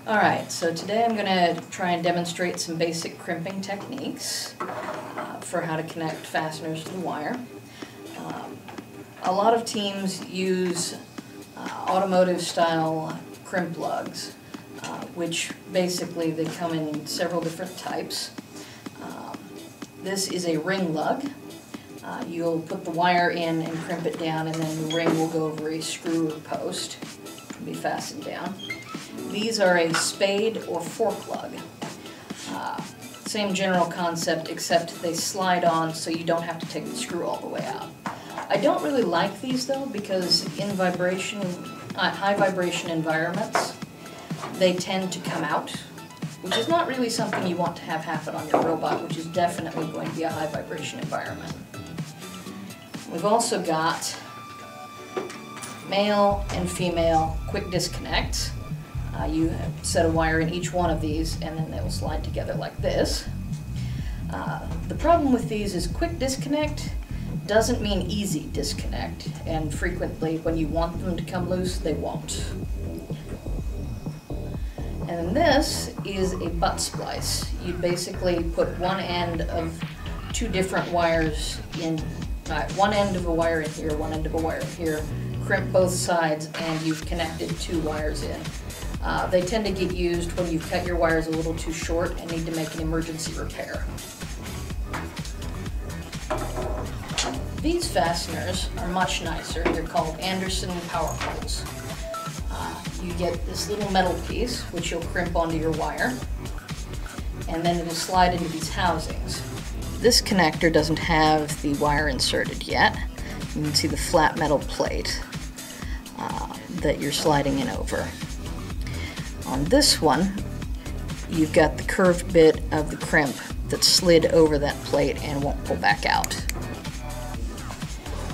Alright, so today I'm going to try and demonstrate some basic crimping techniques for how to connect fasteners to the wire. A lot of teams use automotive style crimp lugs, which basically they come in several different types. This is a ring lug. You'll put the wire in and crimp it down, and then the ring will go over a screw or post and be fastened down. These are a spade or fork lug. Same general concept, except they slide on so you don't have to take the screw all the way out. I don't really like these though, because in high vibration environments, they tend to come out, which is not really something you want to have happen on your robot, which is definitely going to be a high vibration environment. We've also got male and female quick disconnects. You set a wire in each one of these, and then they will slide together like this. The problem with these is quick disconnect doesn't mean easy disconnect, and frequently when you want them to come loose, they won't. And then this is a butt splice. You'd basically put one end of two different wires in, one end of a wire in here, one end of a wire in here, crimp both sides, and you've connected two wires in. They tend to get used when you've cut your wires a little too short and need to make an emergency repair. These fasteners are much nicer. They're called Anderson power poles. You get this little metal piece, which you'll crimp onto your wire, and then it'll slide into these housings. This connector doesn't have the wire inserted yet. You can see the flat metal plate that you're sliding in over. On this one, you've got the curved bit of the crimp that slid over that plate and won't pull back out.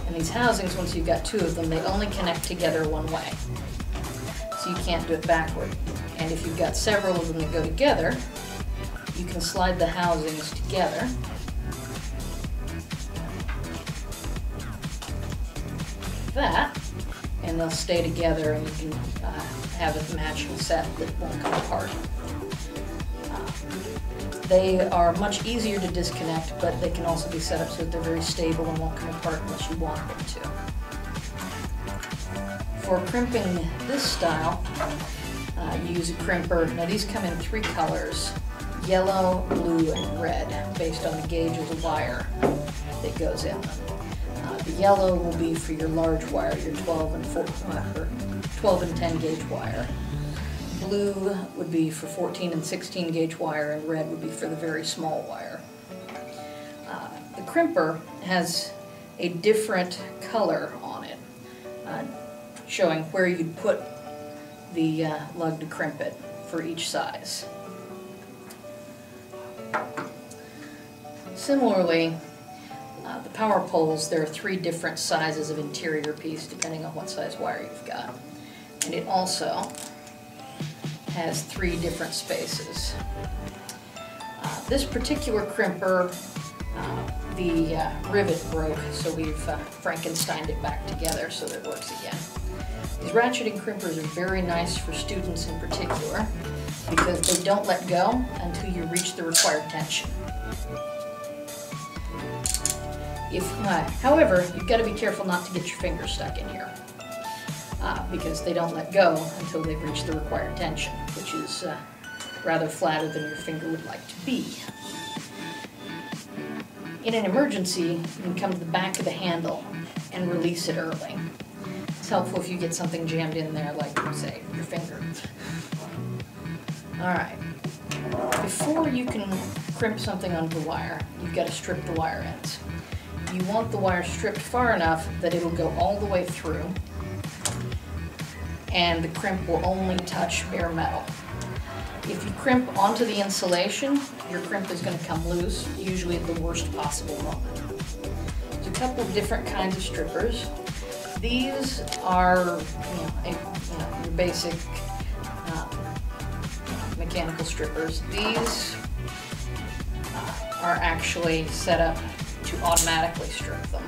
And these housings, once you've got two of them, they only connect together one way. So you can't do it backward. And if you've got several of them that go together, you can slide the housings together. Like that. And they'll stay together, and you can have a matching set that won't come apart. They are much easier to disconnect, but they can also be set up so that they're very stable and won't come apart unless you want them to. For crimping this style, you use a crimper. Now these come in three colors: yellow, blue, and red, based on the gauge of the wire that goes in them. The yellow will be for your large wire, your 12 and 10 gauge wire. Blue would be for 14 and 16 gauge wire, and red would be for the very small wire. The crimper has a different color on it, showing where you'd put the lug to crimp it for each size. Similarly, the power poles, there are three different sizes of interior piece depending on what size wire you've got. And it also has three different spaces. This particular crimper, the rivet broke, so we've Frankensteined it back together so that it works again. These ratcheting crimpers are very nice for students in particular because they don't let go until you reach the required tension. However, you've got to be careful not to get your fingers stuck in here because they don't let go until they've reached the required tension, which is rather flatter than your finger would like to be. In an emergency, you can come to the back of the handle and release it early. It's helpful if you get something jammed in there, like, say, your finger. Alright. Before you can crimp something onto the wire, you've got to strip the wire ends. You want the wire stripped far enough that it'll go all the way through, and the crimp will only touch bare metal. If you crimp onto the insulation, your crimp is going to come loose, usually at the worst possible moment. There's a couple of different kinds of strippers. These are your basic mechanical strippers. These are actually set up to automatically strip them.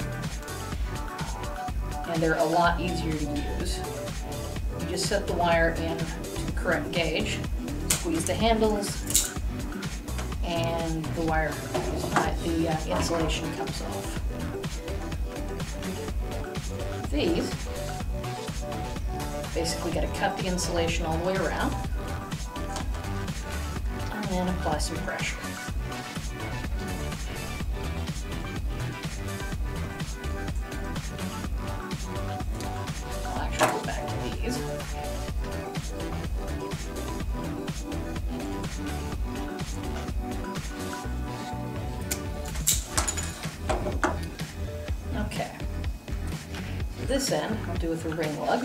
And they're a lot easier to use. You just set the wire in to the correct gauge, squeeze the handles, and the wire, the insulation comes off. These, basically got to cut the insulation all the way around, and then apply some pressure. I'll actually go back to these. Okay. This end, I'll do with a ring lug.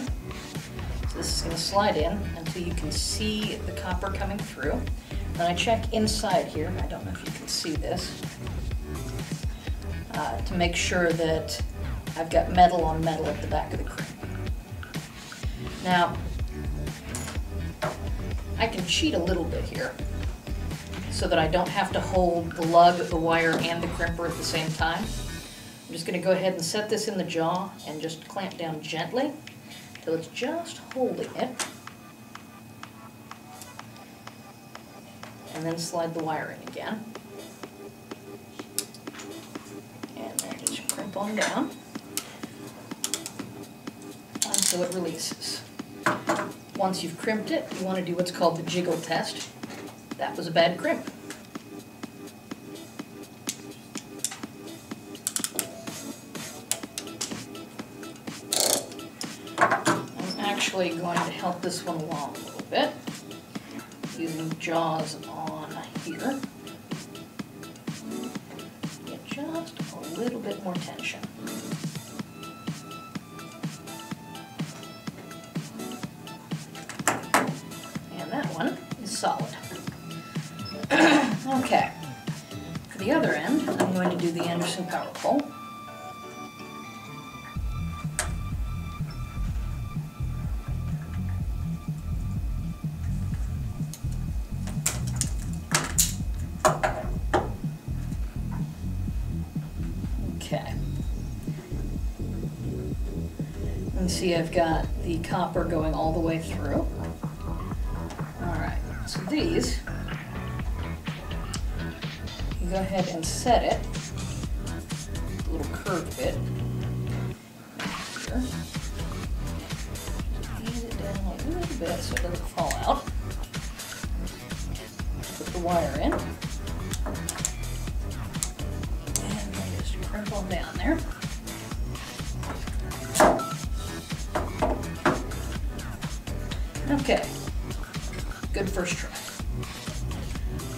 So this is going to slide in until you can see the copper coming through. Then I check inside here, I don't know if you can see this, to make sure that I've got metal on metal at the back of the crimp. Now, I can cheat a little bit here so that I don't have to hold the lug, the wire, and the crimper at the same time. I'm just going to go ahead and set this in the jaw and just clamp down gently till it's just holding it. And then slide the wire in again. And then just crimp on down until it releases. Once you've crimped it, you want to do what's called the jiggle test. That was a bad crimp. I'm actually going to help this one along a little bit, using jaws on here. Get just a little bit more tension. And that one is solid. Okay, for the other end, I'm going to do the Anderson power pole. Okay. You can see I've got the copper going all the way through. Alright, so these, you go ahead and set it, a little curved bit here. Ease it down a little bit so it doesn't fall out. Put the wire in. And then just crimp on down there. Okay, good first try.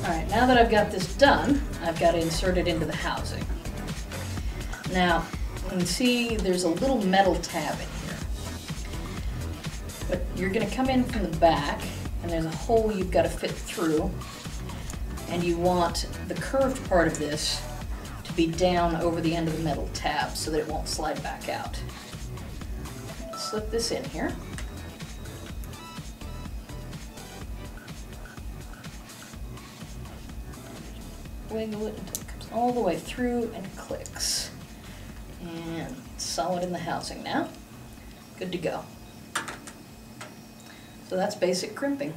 Alright, now that I've got this done, I've got to insert it into the housing. Now, you can see there's a little metal tab in here. But you're going to come in from the back, and there's a hole you've got to fit through, and you want the curved part of this to be down over the end of the metal tab so that it won't slide back out. Slip this in here. Wiggle it until it comes all the way through and clicks. And solid in the housing now. Good to go. So that's basic crimping.